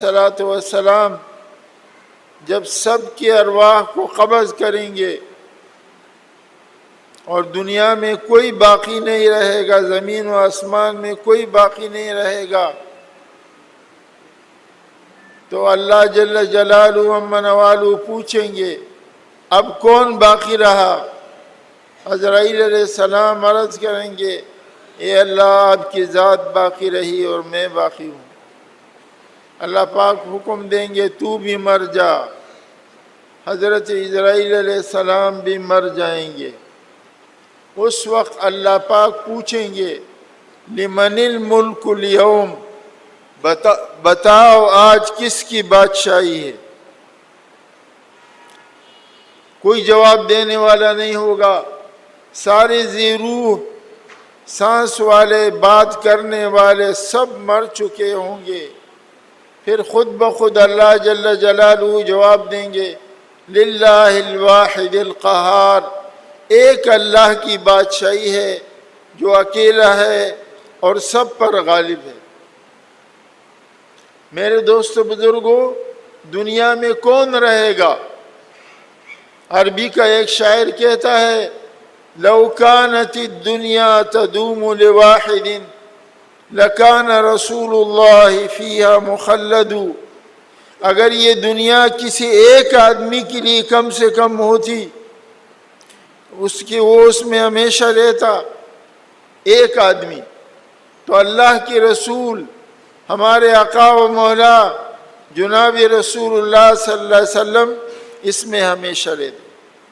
صلاۃ والسلام جب سب کی ارواح کو قبض کریں گے اور دنیا میں کوئی باقی نہیں رہے گا، زمین و آسمان میں کوئی باقی نہیں رہے گا، تو اللہ جل جلالہ عما نوالہ پوچھیں گے اب کون باقی رہا؟ عزرائیل علیہ السلام عرض کریں گے اے اللہ آپ کی ذات باقی رہی اور میں باقی ہوں۔ اللہ پاک حکم دیں گے تو بھی مر جا، حضرت عزرائیل علیہ السلام بھی مر جائیں گے۔ اس وقت اللہ پاک پوچھیں گے لمن الملک اليوم، بتاؤ آج کس کی بادشاہی ہے؟ کوئی جواب دینے والا نہیں ہوگا، سارے ذی روح سانس والے بات کرنے والے سب مر چکے ہوں گے۔ پھر خود بخود اللہ جل جلالہ جواب دیں گے للہ الواحد القہار، ایک اللہ کی بادشاہی ہے جو اکیلا ہے اور سب پر غالب ہے۔ میرے دوست بزرگوں، دنیا میں کون رہے گا؟ عربی کا ایک شاعر کہتا ہے لو كانت الدنیا تدوم لواحد لکان رسول اللہ فیہا مخلد۔ اگر یہ دنیا کسی ایک آدمی کے لیے کم سے کم ہوتی وہ اس میں ہمیشہ رہتا، ایک آدمی، تو اللہ کے رسول ہمارے آقا و مولا جناب رسول اللہ صلی اللہ علیہ وسلم اس میں ہمیشہ رہتے،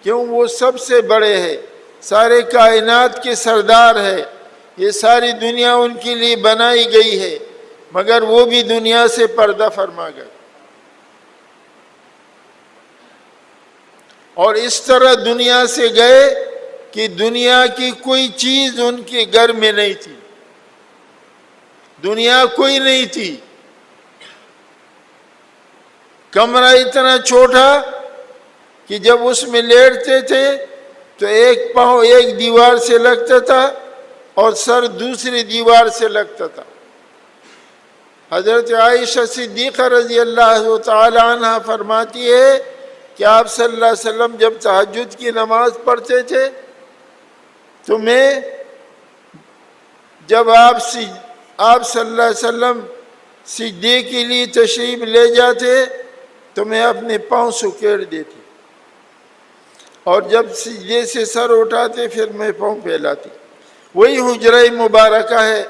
کیوں؟ وہ سب سے بڑے ہیں، سارے کائنات کے سردار ہے، یہ ساری دنیا ان کے لیے بنائی گئی ہے، مگر وہ بھی دنیا سے پردہ فرما گئے۔ اور اس طرح دنیا سے گئے کہ دنیا کی کوئی چیز ان کے گھر میں نہیں تھی، دنیا کوئی نہیں تھی، کمرہ اتنا چھوٹا کہ جب اس میں لیٹتے تھے تو ایک پاؤں ایک دیوار سے لگتا تھا اور سر دوسری دیوار سے لگتا تھا۔ حضرت عائشہ صدیقہ رضی اللہ تعالی عنہ فرماتی ہے کہ آپ صلی اللہ علیہ وسلم جب تہجد کی نماز پڑھتے تھے تو میں جب آپ صلی اللہ علیہ وسلم سجدے کے لیے تشریف لے جاتے تو میں اپنے پاؤں سکیڑ دیتی، اور جب سجدے سے سر اٹھاتے پھر میں پاؤں پھیلاتی۔ وہی حجرہ مبارکہ ہے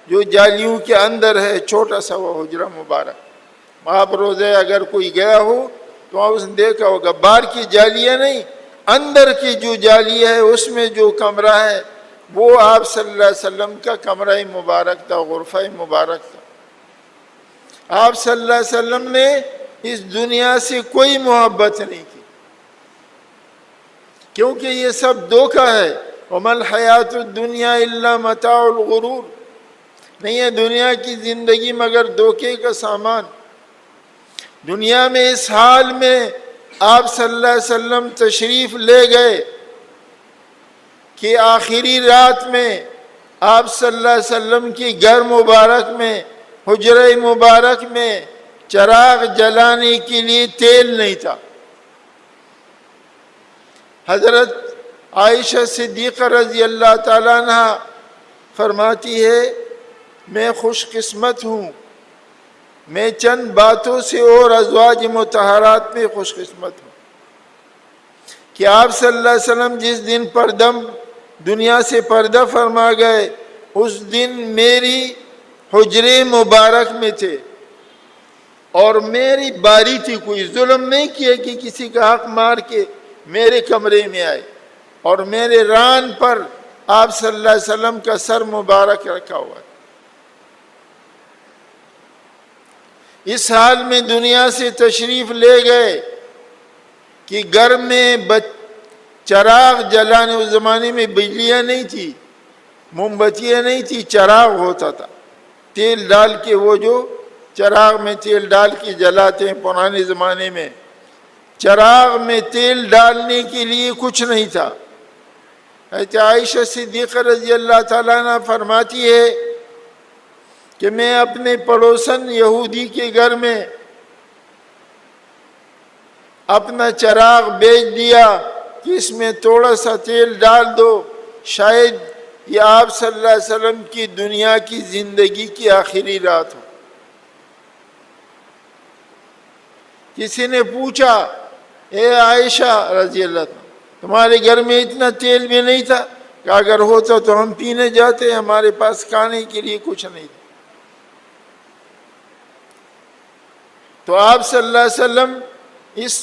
جو جالیوں کے اندر ہے، چھوٹا سا وہ حجرہ مبارک۔ آپ روزے اگر کوئی گیا ہو تو آپ اس نے دیکھا ہوگا، باہر کی جالیاں نہیں، اندر کی جو جالی ہے اس میں جو کمرہ ہے وہ آپ صلی اللہ علیہ وسلم کا کمرہ مبارک تھا، غرفہ مبارک تھا۔ آپ صلی اللہ علیہ وسلم نے اس دنیا سے کوئی محبت نہیں کی، کیونکہ یہ سب دھوکہ ہے۔ وَمَا الْحَيَاةُ الدُّنْيَا إِلَّا مَتَاعُ الْغُرُورِ، نہیں ہے دنیا کی زندگی مگر دھوکے کا سامان۔ دنیا میں اس حال میں آپ صلی اللہ علیہ وسلم تشریف لے گئے کہ آخری رات میں آپ صلی اللہ علیہ وسلم کی گھر مبارک میں، حجرہ مبارک میں چراغ جلانے کے لیے تیل نہیں تھا۔ حضرت عائشہ صدیقہ رضی اللہ تعالیٰ عنہ فرماتی ہے میں خوش قسمت ہوں، میں چند باتوں سے اور ازواج مطہرات میں خوش قسمت ہوں کہ آپ صلی اللہ علیہ وسلم جس دن دنیا سے پردہ فرما گئے اس دن میری حجرے مبارک میں تھے، اور میری باری تھی، کوئی ظلم نہیں کیا کہ کسی کا حق مار کے میرے کمرے میں آئے، اور میرے ران پر آپ صلی اللہ علیہ وسلم کا سر مبارک رکھا ہوا ہے۔ اس حال میں دنیا سے تشریف لے گئے کہ گھر میں چراغ جلانے، اس زمانے میں بجلیاں نہیں تھی، موم بتیاں نہیں تھی، چراغ ہوتا تھا، تیل ڈال کے، وہ جو چراغ میں تیل ڈال کے جلاتے ہیں پرانے زمانے میں، چراغ میں تیل ڈالنے کے لیے کچھ نہیں تھا۔ حضرت عائشہ صدیقہ رضی اللہ تعالیٰ عنہ فرماتی ہے کہ میں اپنے پڑوسن یہودی کے گھر میں اپنا چراغ بیچ دیا کہ اس میں تھوڑا سا تیل ڈال دو، شاید یہ آپ صلی اللہ علیہ وسلم کی دنیا کی زندگی کی آخری رات ہو۔ کسی نے پوچھا اے عائشہ رضی اللہ عنہ، تمہارے گھر میں اتنا تیل بھی نہیں تھا؟ کہ اگر ہوتا تو ہم پینے جاتے، ہمارے پاس کھانے کے لیے کچھ نہیں تھا۔ تو آپ صلی اللہ علیہ وسلم اس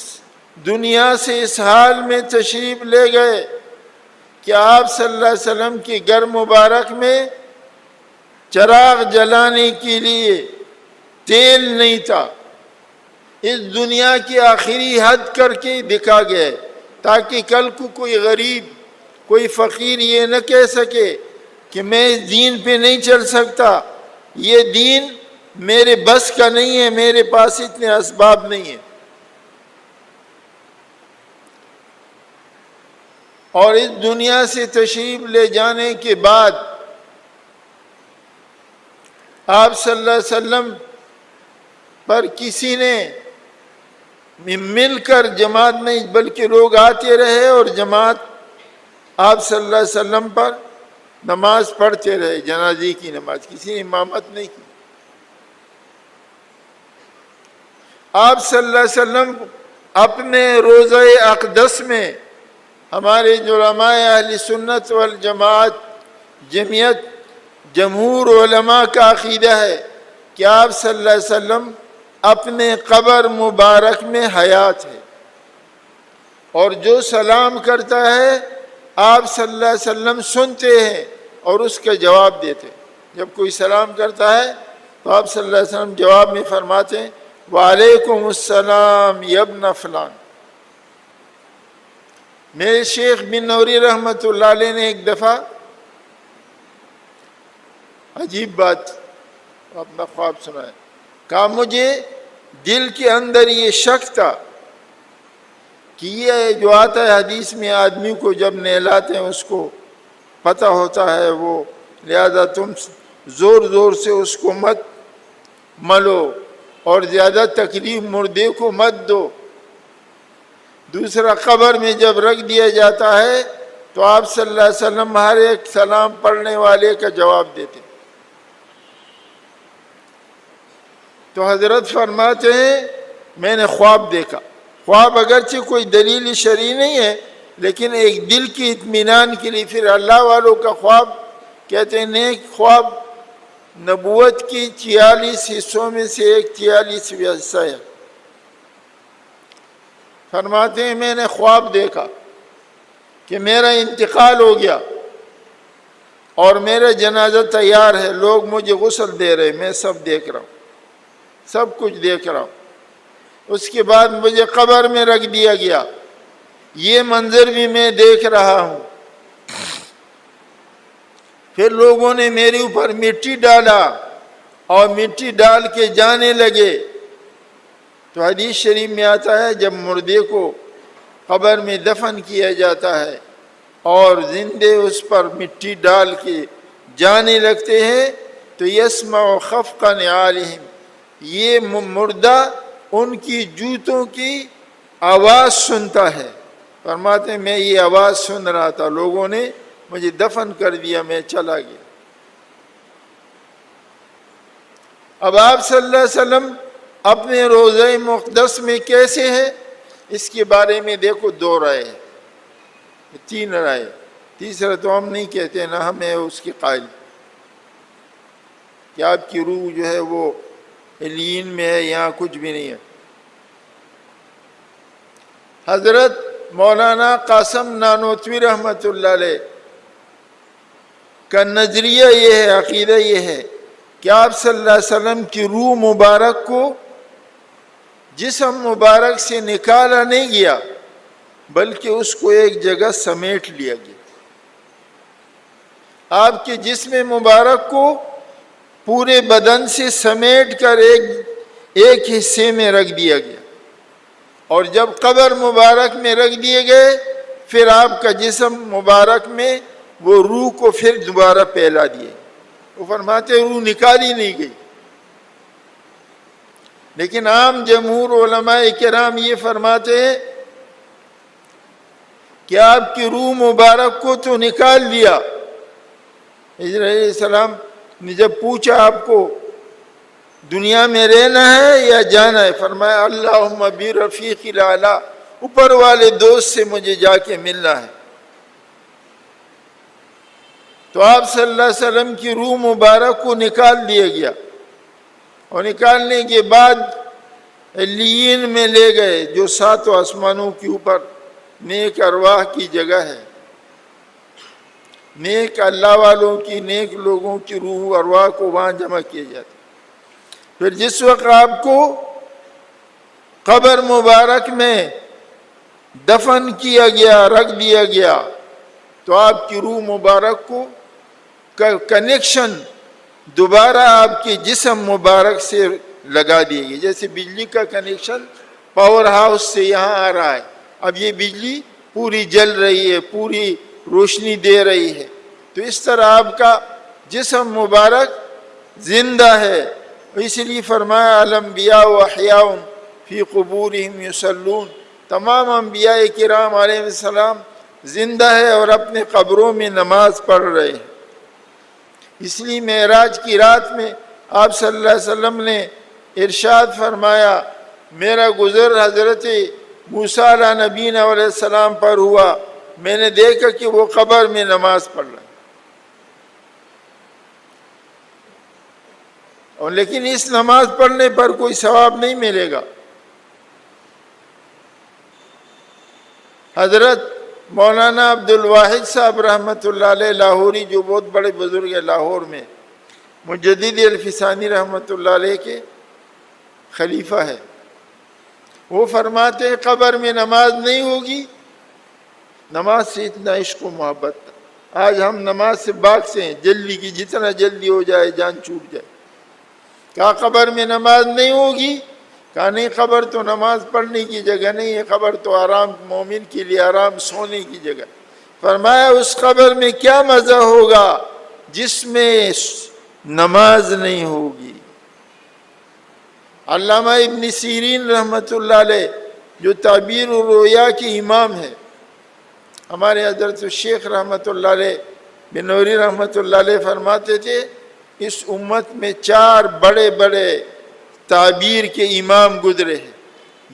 دنیا سے اس حال میں تشریف لے گئے کہ آپ صلی اللہ علیہ وسلم کے گھر مبارک میں چراغ جلانے کے لیے تیل نہیں تھا۔ اس دنیا کی آخری حد کر کے دکھا گیا تاکہ کل کو کوئی غریب، کوئی فقیر یہ نہ کہہ سکے کہ میں اس دین پہ نہیں چل سکتا، یہ دین میرے بس کا نہیں ہے، میرے پاس اتنے اسباب نہیں ہیں۔ اور اس دنیا سے تشریف لے جانے کے بعد آپ صلی اللہ علیہ وسلم پر کسی نے مل کر جماعت نہیں، بلکہ لوگ آتے رہے اور جماعت آپ صلی اللہ علیہ وسلم پر نماز پڑھتے رہے، جنازے کی نماز، کسی نے امامت نہیں کی۔ آپ صلی اللہ علیہ وسلم اپنے روضہ اقدس میں، ہمارے علماء اہل سنت والجماعت جمعیت جمہور علماء کا عقیدہ ہے کہ آپ صلی اللہ علیہ وسلم اپنے قبر مبارک میں حیات ہے، اور جو سلام کرتا ہے آپ صلی اللہ علیہ وسلم سنتے ہیں اور اس کا جواب دیتے ہیں۔ جب کوئی سلام کرتا ہے تو آپ صلی اللہ علیہ وسلم جواب میں فرماتے ہیں وعلیکم السلام یا ابن فلان۔ میرے شیخ بن نوری رحمۃ اللہ علیہ نے ایک دفعہ عجیب بات اپنا خواب سنایا، کہا مجھے دل کے اندر یہ شک تھا کہ یہ جو آتا ہے حدیث میں، آدمی کو جب نہلاتے ہیں اس کو پتہ ہوتا ہے وہ، لہذا تم زور زور سے اس کو مت ملو اور زیادہ تکلیف مردے کو مت دو۔ دوسرا، قبر میں جب رکھ دیا جاتا ہے تو آپ صلی اللہ علیہ وسلم ہر ایک سلام پڑھنے والے کا جواب دیتے۔ تو حضرت فرماتے ہیں میں نے خواب دیکھا۔ خواب اگرچہ کوئی دلیل شرعی نہیں ہے، لیکن ایک دل کی اطمینان کے لیے، پھر اللہ والوں کا خواب کہتے ہیں نیک خواب نبوت کی 46 حصوں میں سے ایک 46واں حصہ ہے۔ فرماتے ہیں میں نے خواب دیکھا کہ میرا انتقال ہو گیا اور میرا جنازہ تیار ہے، لوگ مجھے غسل دے رہے، میں سب دیکھ رہا ہوں، سب کچھ دیکھ رہا ہوں۔ اس کے بعد مجھے قبر میں رکھ دیا گیا، یہ منظر بھی میں دیکھ رہا ہوں۔ پھر لوگوں نے میرے اوپر مٹی ڈالا اور مٹی ڈال کے جانے لگے۔ تو حدیث شریف میں آتا ہے جب مردے کو قبر میں دفن کیا جاتا ہے اور زندے اس پر مٹی ڈال کے جانے لگتے ہیں تو یسمع خفق نعالہم، یہ مردہ ان کی جوتوں کی آواز سنتا ہے۔ فرماتے ہیں میں یہ آواز سن رہا تھا، لوگوں نے مجھے دفن کر دیا، میں چلا گیا۔ اب آپ صلی اللہ علیہ وسلم اپنے روضہ مقدس میں کیسے ہیں، اس کے بارے میں دیکھو دو رائے ہیں، تین رائے، تیسرا تو ہم نہیں کہتے، نہ ہمیں اس کی قائل کہ آپ کی روح جو ہے وہ علیین میں ہے، یہاں کچھ بھی نہیں ہے۔ حضرت مولانا قاسم نانوتوی رحمۃ اللہ علیہ کا نظریہ یہ ہے، عقیدہ یہ ہے کہ آپ صلی اللہ علیہ وسلم کی روح مبارک کو جسم مبارک سے نکالا نہیں گیا، بلکہ اس کو ایک جگہ سمیٹ لیا گیا۔ آپ کے جسم مبارک کو پورے بدن سے سمیٹ کر ایک حصے میں رکھ دیا گیا، اور جب قبر مبارک میں رکھ دیے گئے پھر آپ کا جسم مبارک میں وہ روح کو پھر دوبارہ پھیلا دیے۔ وہ فرماتے روح نکالی نہیں گئی، لیکن عام جمہور علماء کرام یہ فرماتے ہیں کہ آپ کی روح مبارک کو تو نکال دیا. حضرت علیہ السلام نے جب پوچھا آپ کو دنیا میں رہنا ہے یا جانا ہے، فرمایا اللہم برفیق الاعلی، اوپر والے دوست سے مجھے جا کے ملنا ہے. تو آپ صلی اللہ علیہ وسلم کی روح مبارک کو نکال دیا گیا، اور نکالنے کے بعد علیین میں لے گئے، جو 7 آسمانوں کے اوپر نیک ارواح کی جگہ ہے. نیک اللہ والوں کی، نیک لوگوں کی روح ارواح کو وہاں جمع کیے جاتے. پھر جس وقت آپ کو قبر مبارک میں دفن کیا گیا، رکھ دیا گیا، تو آپ کی روح مبارک کو کنیکشن دوبارہ آپ کے جسم مبارک سے لگا دیے گئے. جیسے بجلی کا کنیکشن پاور ہاؤس سے یہاں آ رہا ہے، اب یہ بجلی پوری جل رہی ہے، پوری روشنی دے رہی ہے، تو اس طرح آپ کا جسم مبارک زندہ ہے. اس لیے فرمایا الانبیاء واحیاء فی قبورہم یصلون، تمام انبیاء کرام علیہ السلام زندہ ہے اور اپنے قبروں میں نماز پڑھ رہے ہیں. اس لیے معراج کی رات میں آپ صلی اللہ علیہ وسلم نے ارشاد فرمایا میرا گزر حضرت موسیٰ علیہ نبینا علیہ السلام پر ہوا، میں نے دیکھا کہ وہ قبر میں نماز پڑھ رہا ہے. اور لیکن اس نماز پڑھنے پر کوئی ثواب نہیں ملے گا. حضرت مولانا عبدالواحد صاحب رحمۃ اللہ علیہ لاہوری، جو بہت بڑے بزرگ ہیں لاہور میں، مجدد الفسانی رحمۃ اللہ علیہ کے خلیفہ ہے، وہ فرماتے ہیں قبر میں نماز نہیں ہوگی. نماز سے اتنا عشق و محبت تھا. آج ہم نماز سے بھاگتے ہیں، جلدی کی جتنا جلدی ہو جائے جان چھوٹ جائے. کہا قبر میں نماز نہیں ہوگی؟ کہا نہیں، قبر تو نماز پڑھنے کی جگہ نہیں ہے، قبر تو آرام، مومن کے لیے آرام سونے کی جگہ. فرمایا اس قبر میں کیا مزہ ہوگا جس میں نماز نہیں ہوگی. علامہ ابن سیرین رحمۃ اللہ علیہ جو تعبیر الرؤیا کے امام ہے، ہمارے حضرت الشیخ رحمۃ اللہ علیہ بنوری رحمۃ اللہ علیہ فرماتے تھے اس امت میں 4 بڑے بڑے تعبیر کے امام گزرے ہیں،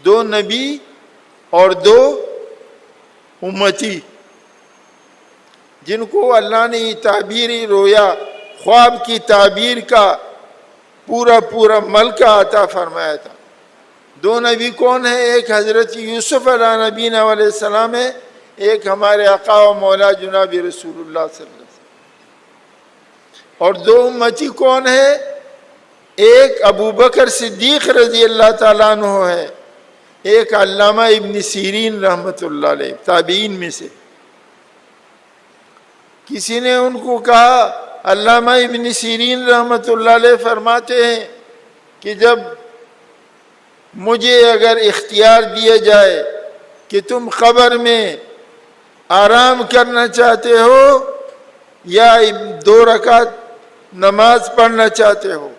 2 نبی اور 2 امتی، جن کو اللہ نے تعبیری رویا، خواب کی تعبیر کا پورا ملکہ عطا فرمایا تھا. 2 نبی کون ہیں؟ ایک حضرت یوسف علیہ نبینا علیہ السلام ہے، ایک ہمارے آقا و مولا جناب رسول اللہ صلی اللہ علیہ وسلم. اور 2 امتی کون ہے؟ ایک ابو بکر صدیق رضی اللہ تعالیٰ عنہ ہے، ایک علامہ ابن سیرین رحمۃ اللہ علیہ، تابعین میں سے. کسی نے ان کو کہا، علامہ ابن سیرین رحمۃ اللہ علیہ فرماتے ہیں کہ جب مجھے اگر اختیار دیا جائے کہ تم قبر میں آرام کرنا چاہتے ہو یا 2 رکعت نماز پڑھنا چاہتے ہو،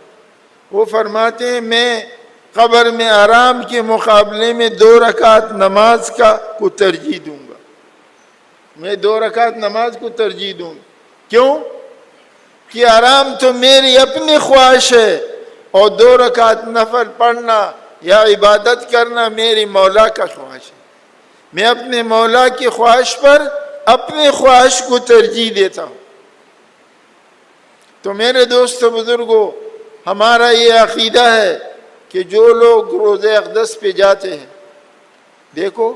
وہ فرماتے ہیں میں قبر میں آرام کے مقابلے میں 2 رکعت نماز کو ترجیح دوں گا. میں 2 رکعت نماز کو ترجیح دوں گا. کیوں؟ کہ آرام تو میری اپنی خواہش ہے، اور 2 رکعت نفل پڑھنا یا عبادت کرنا میری مولا کا خواہش ہے. میں اپنے مولا کی خواہش پر اپنے خواہش کو ترجیح دیتا ہوں. تو میرے دوست بزرگوں، ہمارا یہ عقیدہ ہے کہ جو لوگ روزہ اقدس پہ جاتے ہیں، دیکھو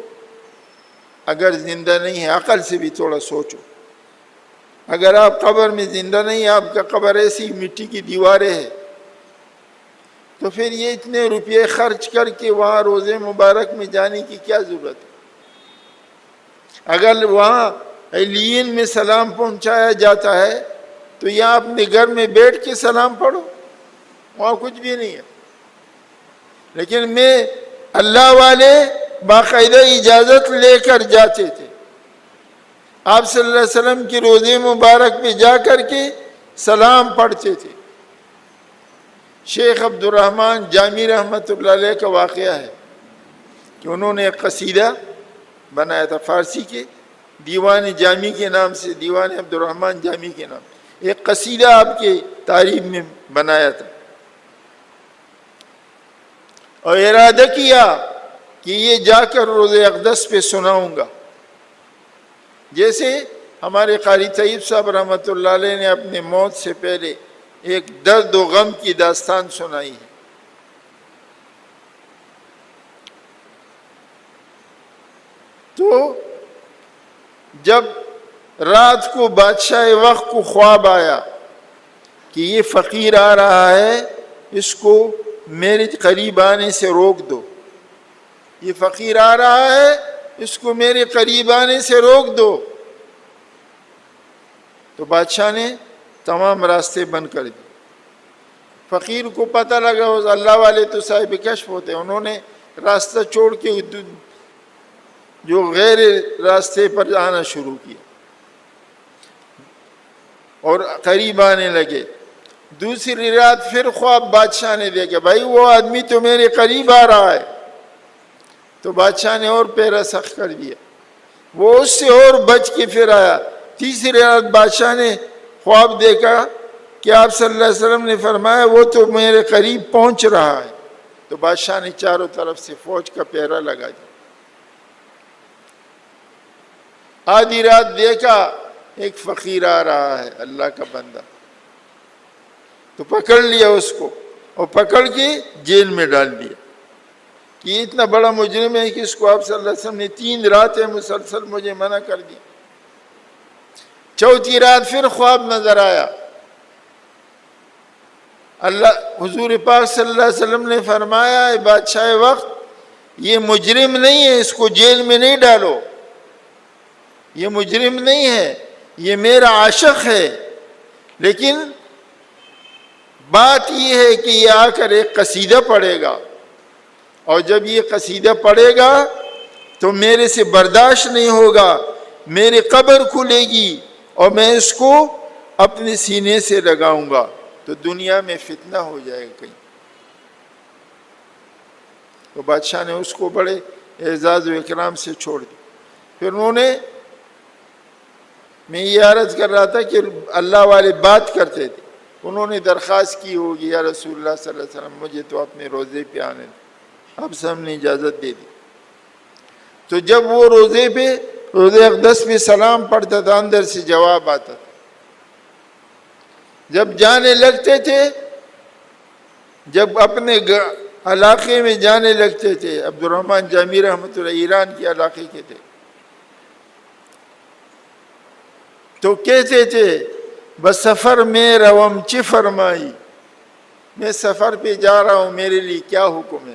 اگر زندہ نہیں ہے، عقل سے بھی تھوڑا سوچو، اگر آپ قبر میں زندہ نہیں، آپ کا قبر ایسی مٹی کی دیواریں ہیں، تو پھر یہ اتنے روپے خرچ کر کے وہاں روزے مبارک میں جانے کی کیا ضرورت ہے؟ اگر وہاں علیین میں سلام پہنچایا جاتا ہے تو یہاں اپنے گھر میں بیٹھ کے سلام پڑھو، وہاں کچھ بھی نہیں ہے. لیکن میں اللہ والے باقاعدہ اجازت لے کر جاتے تھے. آپ صلی اللہ علیہ وسلم کی روزے مبارک میں جا کر کے سلام پڑھتے تھے. شیخ عبد الرحمن جامی رحمۃ اللہ علیہ کا واقعہ ہے کہ انہوں نے ایک قصیدہ بنایا تھا فارسی کے، دیوان جامی کے نام سے، دیوان عبد الرحمن جامی کے نام، ایک قصیدہ آپ کے تعریف میں بنایا تھا، اور ارادہ کیا کہ یہ جا کر روز اقدس پہ سناؤں گا. جیسے ہمارے قاری طیب صاحب رحمۃ اللہ علیہ نے اپنے موت سے پہلے ایک درد و غم کی داستان سنائی ہے. تو جب رات کو بادشاہ وقت کو خواب آیا کہ یہ فقیر آ رہا ہے، اس کو میرے قریب آنے سے روک دو، یہ فقیر آ رہا ہے، اس کو میرے قریب آنے سے روک دو. تو بادشاہ نے تمام راستے بند کر دیے. فقیر کو پتہ لگا، اللہ والے تو صاحب کشف ہوتے ہیں، انہوں نے راستہ چھوڑ کے جو غیر راستے پر آنا شروع کیا اور قریب آنے لگے. دوسری رات پھر خواب بادشاہ نے دیکھا، بھائی وہ آدمی تو میرے قریب آ رہا ہے. تو بادشاہ نے اور پیرا سخت کر دیا، وہ اس سے اور بچ کے پھر آیا. تیسری رات بادشاہ نے خواب دیکھا کہ آپ صلی اللہ علیہ وسلم نے فرمایا وہ تو میرے قریب پہنچ رہا ہے. تو بادشاہ نے چاروں طرف سے فوج کا پہرا لگا دیا. آدھی رات دیکھا ایک فقیر آ رہا ہے، اللہ کا بندہ، تو پکڑ لیا اس کو اور پکڑ کے جیل میں ڈال دیا کہ یہ اتنا بڑا مجرم ہے کہ اس کو آپ صلی اللہ علیہ وسلم نے 3 راتیں مسلسل مجھے منع کر دی. چوتھی رات پھر خواب نظر آیا، حضور پاک صلی اللہ علیہ وسلم نے فرمایا اے بادشاہ وقت، یہ مجرم نہیں ہے، اس کو جیل میں نہیں ڈالو، یہ مجرم نہیں ہے، یہ میرا عاشق ہے. لیکن بات یہ ہے کہ یہ آ کر ایک قصیدہ پڑھے گا، اور جب یہ قصیدہ پڑھے گا تو میرے سے برداشت نہیں ہوگا، میری قبر کھلے گی اور میں اس کو اپنے سینے سے لگاؤں گا تو دنیا میں فتنہ ہو جائے گا کہیں. تو بادشاہ نے اس کو بڑے اعزاز و اکرام سے چھوڑ دیا. پھر انہوں نے، میں یہ عرض کر رہا تھا کہ اللہ والے بات کرتے تھے، انہوں نے درخواست کی ہوگی یا رسول اللہ صلی اللہ علیہ وسلم مجھے تو اپنے روزے پہ آنے دیں، اب سے ہم نے اجازت دے دی. تو جب وہ روزے پہ روزے اقدس پہ سلام پڑھتا تھا اندر سے جواب آتا تھا. جب جانے لگتے تھے، جب اپنے علاقے میں جانے لگتے تھے، عبد الرحمن جامی رحمۃ اللہ ایران کے علاقے کے تھے، تو کہتے تھے بس سفر میں روم چی فرمائی، میں سفر پہ جا رہا ہوں، میرے لیے کیا حکم ہے.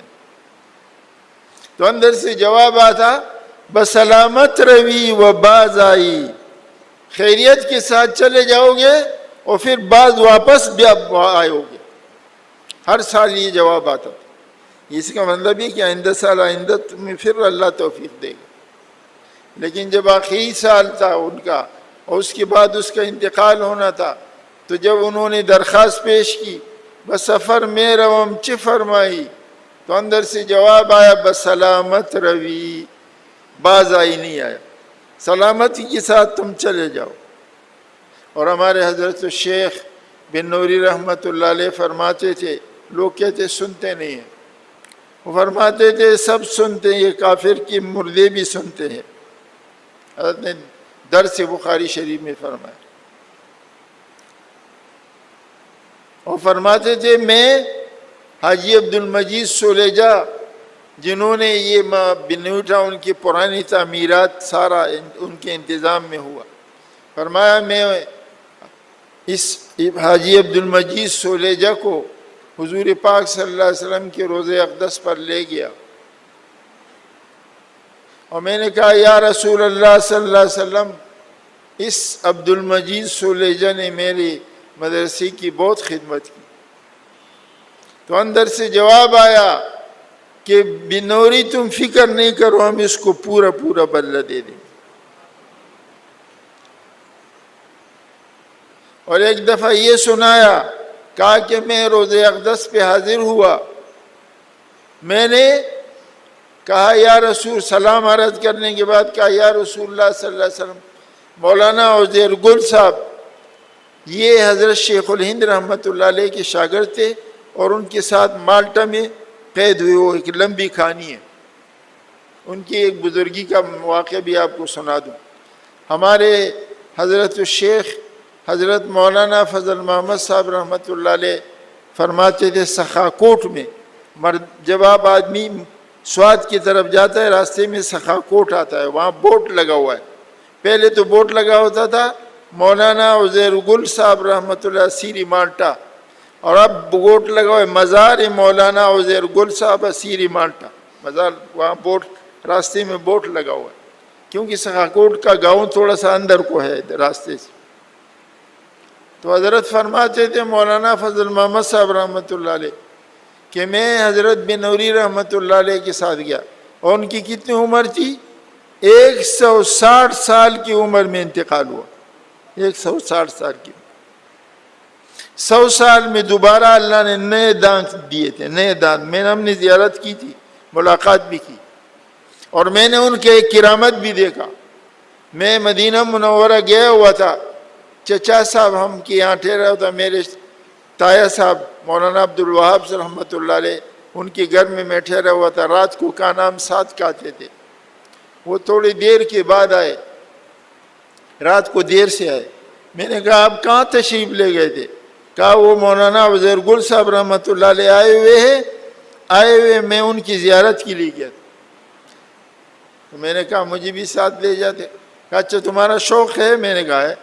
تو اندر سے جواب آتا بسلامت روی و باز آئی، خیریت کے ساتھ چلے جاؤ گے اور پھر بعض واپس بھی آئے گے. ہر سال یہ جواب آتا تھا. اس کا مطلب یہ کہ آئندہ سال آئندہ تمہیں پھر اللہ توفیق دے گا. لیکن جب آخری سال تھا ان کا اور اس کے بعد اس کا انتقال ہونا تھا، تو جب انہوں نے درخواست پیش کی بس سفر میں روم چی فرمائی، تو اندر سے جواب آیا بسلامت روی، باز آئی نہیں آیا، سلامتی کے ساتھ تم چلے جاؤ. اور ہمارے حضرت الشیخ بن نوری رحمۃ اللہ علیہ فرماتے تھے، لوگ کہتے سنتے نہیں ہیں، وہ فرماتے تھے سب سنتے ہیں، یہ کافر کی مردے بھی سنتے ہیں. حضرت نے درس بخاری شریف میں فرمایا. اور فرماتے تھے میں حاجی عبد المجید سولیجا، جنہوں نے یہ بنیو ٹاؤن کی پرانی تعمیرات سارا ان کے انتظام میں ہوا، فرمایا میں اس حاجی عبد المجید سولیجا کو حضور پاک صلی اللہ علیہ وسلم کے روزے اقدس پر لے گیا اور میں نے کہا یا رسول اللہ صلی اللہ علیہ وسلم، اس عبد المجید سولیجا نے میری مدرسے کی بہت خدمت کی. تو اندر سے جواب آیا کہ بنوری تم فکر نہیں کرو، ہم اس کو پورا پورا بدلہ دے دیں. اور ایک دفعہ یہ سنایا کہا کہ میں روزہ اقدس پہ حاضر ہوا، میں نے کہا یا رسول، سلام عرض کرنے کے بعد کہا یا رسول اللہ صلی اللہ علیہ وسلم، مولانا عزیر گل صاحب یہ حضرت شیخ الہند رحمۃ اللہ علیہ کے شاگرد تھے اور ان کے ساتھ مالٹا میں قید ہوئے، وہ ایک لمبی کہانی ہے، ان کی ایک بزرگی کا واقعہ بھی آپ کو سنا دوں۔ ہمارے حضرت الشیخ حضرت مولانا فضل محمد صاحب رحمۃ اللہ علیہ فرماتے تھے سخاکوٹ میں جب آپ آدمی سوات کی طرف جاتا ہے راستے میں سخاکوٹ آتا ہے، وہاں بوٹ لگا ہوا ہے، پہلے تو بوٹ لگا ہوتا تھا مولانا عزیر گل صاحب رحمۃ اللہ سیری مالٹا، اور اب بوٹ لگا ہوا ہے مزار مولانا عزیر گل صاحب سیری مالٹا، مزار، وہاں بوٹ راستے میں بوٹ لگا ہوا ہے، کیونکہ سخاکوٹ کا گاؤں تھوڑا سا اندر کو ہے راستے سے۔ تو حضرت فرماتے تھے مولانا فضل محمد صاحب رحمۃ اللہ علیہ کہ میں حضرت بنوری رحمۃ اللہ علیہ کے ساتھ گیا، اور ان کی کتنی عمر تھی؟ 160 سال کی عمر میں انتقال ہوا، 160 سال کی۔ 100 سال میں دوبارہ اللہ نے نئے دانت دیے تھے، نئے دانت۔ میں نے ہم نے زیارت کی تھی، ملاقات بھی کی، اور میں نے ان کے ایک کرامت بھی دیکھا۔ میں مدینہ منورہ گیا ہوا تھا، چچا صاحب ہم کے یہاں ٹھہرا ہوتا، میرے تایا صاحب مولانا عبد الوہاب سے رحمۃ اللہ علیہ ان کے گھر میں ٹھہرا ہوا تھا، رات کو کا نام ساتھ کہتے تھے۔ وہ تھوڑی دیر کے بعد آئے، رات کو دیر سے آئے۔ میں نے کہا آپ کہاں تشریف لے گئے تھے؟ کہا وہ مولانا عزیر گل صاحب رحمۃ اللہ علیہ آئے ہوئے میں ان کی زیارت کے لیے گیا تھا۔ تو میں نے کہا مجھے بھی ساتھ لے جاتے۔ کہا اچھا تمہارا شوق ہے؟ میں نے کہا ہے۔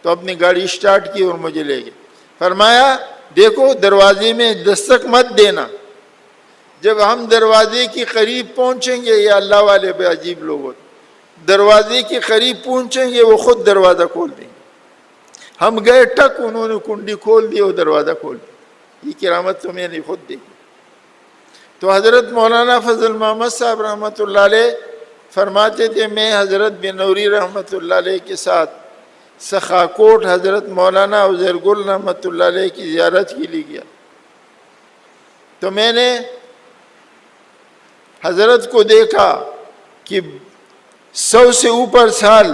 تو اپنی گاڑی اسٹارٹ کی اور مجھے لے گئے۔ فرمایا دیکھو دروازے میں دستک مت دینا، جب ہم دروازے کے قریب پہنچیں گے، یہ اللہ والے بے عجیب لوگ ہوتے، دروازے کے قریب پہنچیں گے وہ خود دروازہ کھول دیں گے۔ ہم گئے ٹک، انہوں نے کنڈی کھول دی، وہ دروازہ کھول دیا۔ یہ کرامت تو میں نے خود دیکھی۔ تو حضرت مولانا فضل محمد صاحب رحمۃ اللہ علیہ فرماتے تھے میں حضرت بنوری رحمۃ اللہ علیہ کے ساتھ سخاکوٹ حضرت مولانا عزیر گل رحمۃ اللہ علیہ کی زیارت کے لیے گیا، تو میں نے حضرت کو دیکھا کہ 100 سے اوپر سال،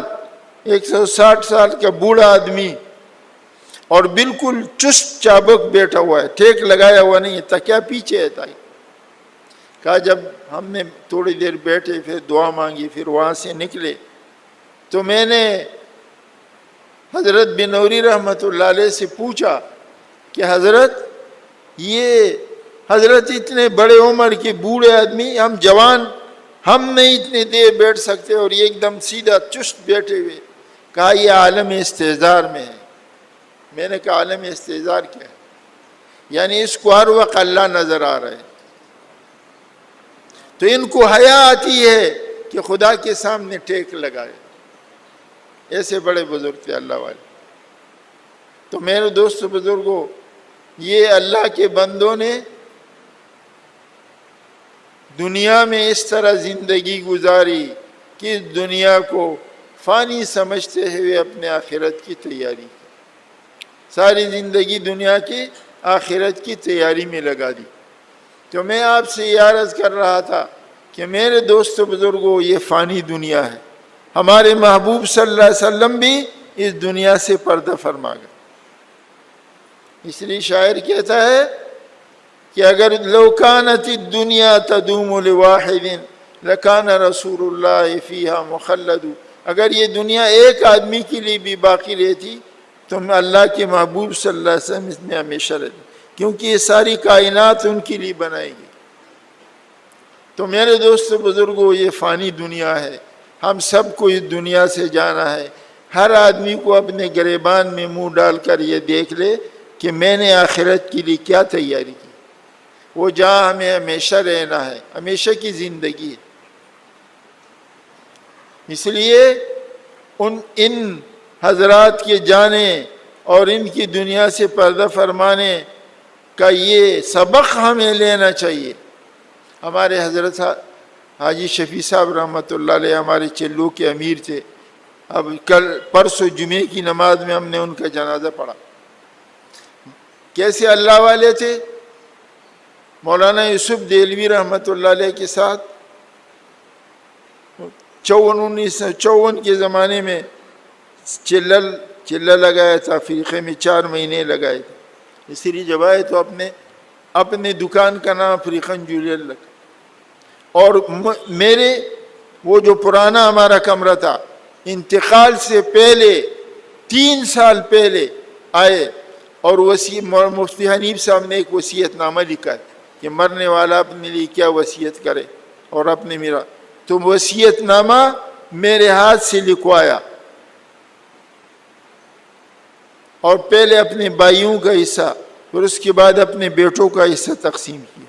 160 سال کا بوڑھا آدمی، اور بالکل چست چابک بیٹھا ہوا ہے، ٹھیک لگایا ہوا نہیں ہے، تکیا پیچھے ہے تائی۔ کہا جب ہم نے تھوڑی دیر بیٹھے، پھر دعا مانگی، پھر وہاں سے نکلے، تو میں نے حضرت بنوری رحمۃ اللہ علیہ سے پوچھا کہ حضرت اتنے بڑے عمر کے بوڑھے آدمی، ہم جوان، ہم نہیں اتنی دیر بیٹھ سکتے، اور یہ ایک دم سیدھا چست بیٹھے ہوئے۔ کہا یہ عالم استحضار میں ہے۔ میں نے کہا عالم استحضار کیا ہے؟ یعنی اس کو ہر وقت اللہ نظر آ رہا ہے، تو ان کو حیا آتی ہے کہ خدا کے سامنے ٹیک لگائے۔ ایسے بڑے بزرگ تھے اللہ والے۔ تو میرے دوست بزرگوں، یہ اللہ کے بندوں نے دنیا میں اس طرح زندگی گزاری کہ اس دنیا کو فانی سمجھتے ہوئے اپنے آخرت کی تیاری کی، ساری زندگی دنیا کی آخرت کی تیاری میں لگا دی۔ تو میں آپ سے یہ عرض کر رہا تھا کہ میرے دوست بزرگوں، یہ فانی دنیا ہے۔ ہمارے محبوب صلی اللہ علیہ وسلم بھی اس دنیا سے پردہ فرما گئے۔ اس لیے شاعر کہتا ہے کہ اگر لو کانت الدنیا تدوم لواحد لکان رسول اللہ فیہا مخلد، اگر یہ دنیا ایک آدمی کے لیے بھی باقی رہتی تو اللہ کے محبوب صلی اللہ علیہ وسلم اس میں ہمیشہ رہتے، کیونکہ یہ ساری کائنات ان کے لیے بنائی گئی۔ تو میرے دوست بزرگوں، یہ فانی دنیا ہے، ہم سب کو اس دنیا سے جانا ہے۔ ہر آدمی کو اپنے گریبان میں منہ ڈال کر یہ دیکھ لے کہ میں نے آخرت کے لیے کیا تیاری کی، وہ جہاں ہمیں ہمیشہ رہنا ہے، ہمیشہ کی زندگی ہے۔ اس لیے ان حضرات کے جانے اور ان کی دنیا سے پردہ فرمانے کا یہ سبق ہمیں لینا چاہیے۔ ہمارے حضرت حاجی شفیع صاحب رحمۃ اللہ علیہ ہمارے چلو کے امیر تھے۔ اب پرسوں جمعے کی نماز میں ہم نے ان کا جنازہ پڑھا۔ کیسے اللہ والے تھے؟ مولانا یوسف دہلوی رحمۃ اللہ علیہ کے ساتھ 1954 کے زمانے میں چلہ لگایا تھا، افریقے میں 4 مہینے لگائے تھے. تیسری جب آئے تو اپنے دکان کا نام افریقن جویلر رکھا. اور میرے وہ جو پرانا ہمارا کمرہ تھا، انتقال سے پہلے 3 سال پہلے آئے اور مفتی حنیف صاحب نے ایک وصیت نامہ لکھا ہے کہ مرنے والا اپنے لیے کیا وصیت کرے، اور اپنے میرا تو وصیت نامہ میرے ہاتھ سے لکھوایا، اور پہلے اپنے بھائیوں کا حصہ، پھر اس کے بعد اپنے بیٹوں کا حصہ تقسیم کیا.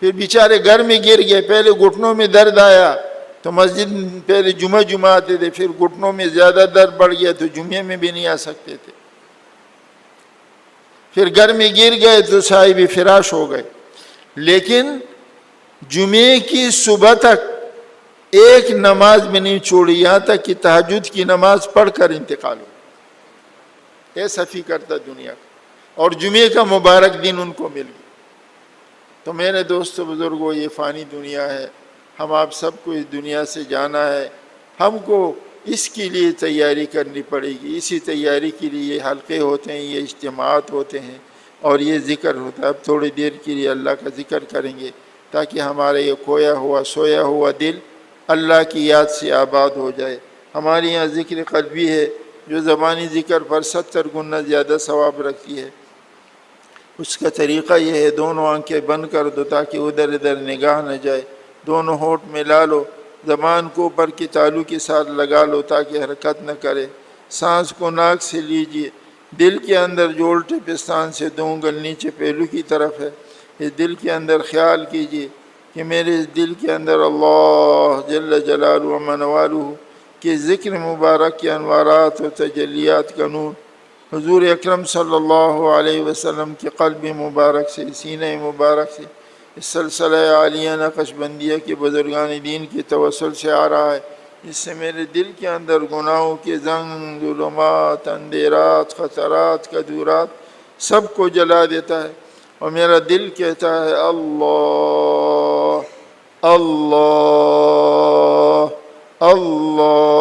پھر بیچارے گھر میں گر گئے، پہلے گھٹنوں میں درد آیا تو مسجد پہلے جمعہ آتے تھے، پھر گھٹنوں میں زیادہ درد بڑھ گیا تو جمعے میں بھی نہیں آ سکتے تھے، پھر گھر میں گر گئے تو صاحب فراش ہو گئے. لیکن جمعے کی صبح تک ایک نماز میں نہیں چھوڑی، یہاں تک کہ تہجد کی نماز پڑھ کر انتقال ہو. ایسا فکر تھا دنیا کا، اور جمعے کا مبارک دن ان کو مل گیا. تو میرے دوستو بزرگوں، یہ فانی دنیا ہے، ہم آپ سب کو اس دنیا سے جانا ہے. ہم کو اس کے لیے تیاری کرنی پڑے گی. اسی تیاری کے لیے یہ حلقے ہوتے ہیں، یہ اجتماعات ہوتے ہیں، اور یہ ذکر ہوتا ہے. اب تھوڑی دیر کے لیے اللہ کا ذکر کریں گے تاکہ ہمارا یہ کھویا ہوا سویا ہوا دل اللہ کی یاد سے آباد ہو جائے. ہمارے یہاں ذکر قلبی ہے جو زبانی ذکر پر 70 گنا زیادہ ثواب رکھتی ہے. اس کا طریقہ یہ ہے، دونوں آنکھیں بند کر دو تاکہ ادھر ادھر نگاہ نہ جائے، دونوں ہونٹ ملا لو، زبان کو اوپر کی تالو کے ساتھ لگا لو تاکہ حرکت نہ کرے. سانس کو ناک سے لیجئے، دل کے اندر جو الٹے پستان سے 2 انگل نیچے پہلو کی طرف ہے، اس دل کے اندر خیال کیجئے کہ میرے اس دل کے اندر اللہ جل جلالہ و منوالہ کے ذکر مبارک کے انوارات و تجلیات کا نور حضور اکرم صلی اللہ علیہ وسلم کے قلب مبارک سے، سینہ مبارک سے، اس سلسلہ عالیہ نقشبندیہ کے بزرگان دین کے توسل سے آ رہا ہے، جس سے میرے دل کے اندر گناہوں کے زنگ، ظلمات، اندھیرات، خطرات، کدورات سب کو جلا دیتا ہے. اور میرا دل کہتا ہے اللہ اللہ اللہ